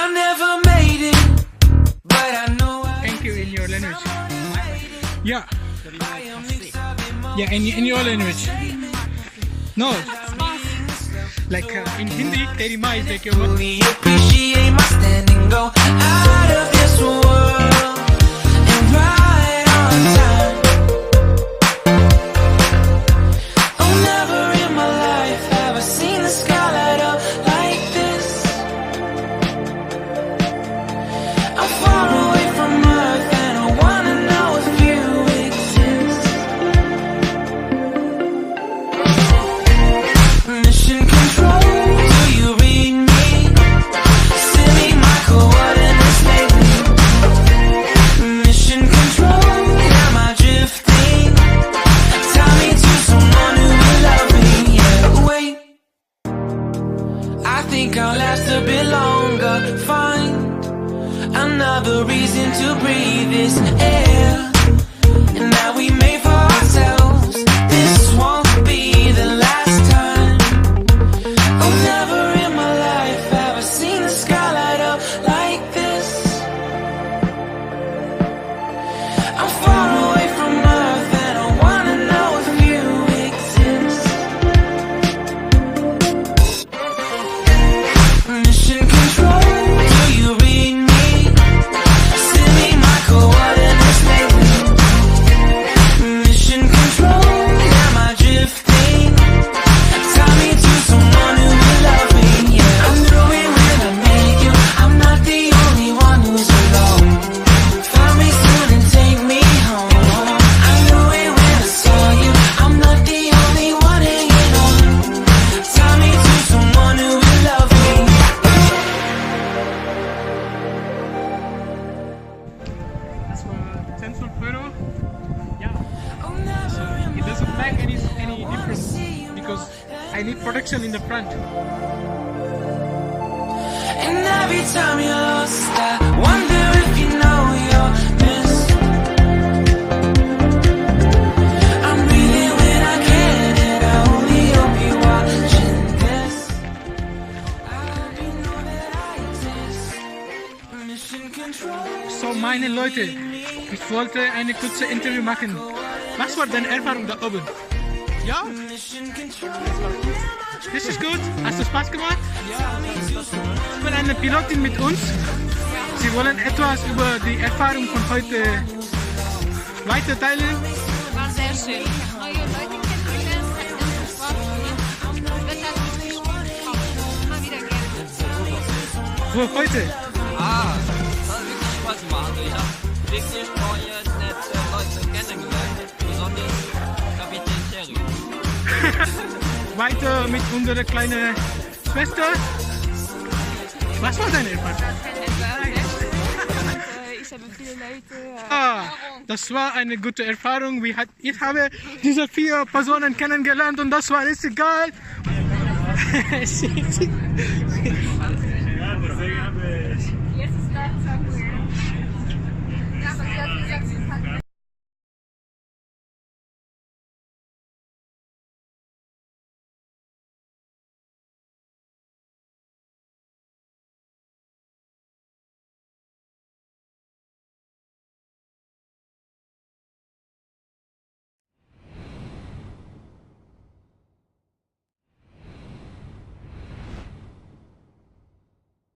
I never made it, but I know Thank you in your language. Yeah. Yeah, in your language. No. Like in Hindi, teri ma is like your word. really appreciate my standing, go out of this world and right on time. Oh, never in my life have I seen the sky light up like this. I'm far away from Earth and I wanna know if you exist. Mission control, do you read me? Send me my coordinates lately. Mission control, am I drifting? Tie me to someone who will love me. Yeah, wait, I think I'll last a bit longer. Find another reason to breathe this air. And now we made for ourselves. This won't be the last time. Oh, never in my life have I seen the sky light up like this. I'm far away from Earth and I wanna know if you exist. Mission control, do you read me? Send me my coordinates lately. Mission control, am I drifting? Tie me to someone who will love me. Yeah, I knew it when I met you. I'm not the only one who's alone. Find me soon and take me home. I knew it when I saw you. I'm not the only one hanging on. Tie me to someone who will love me. Das war 10 Euro. Yeah. Oh, never in It my doesn't make any life difference see you because I need protection in the front. And every time you're lost, I wonder if you know you're missed. I'm breathing when I can, and I only hope you're watching this. I hope you know that I exist. Mission control. So, meine Leute, ich wollte eine kurze Interview machen. Was war deine Erfahrung da oben? Ja? Mission control. Das ist gut. Hast du Spaß gemacht? Ich bin eine Pilotin mit uns. Sie wollen etwas über die Erfahrung von heute weiterteilen. War sehr schön. Neue Leute kennengelernt, hat ganz Spaß gemacht. Das Wetter hat uns gespielt. Immer wieder gerne. Wo heute? Das hat wirklich Spaß gemacht. Ich habe wirklich neue, nette Leute kennengelernt. Besonders Captain Sheri. Weiter mit unserer kleinen Schwester. Was war deine Erfahrung? Ich habe viele Leute. Das war eine gute Erfahrung. Ich habe diese 4 Personen kennengelernt und das war richtig geil. Jetzt ist das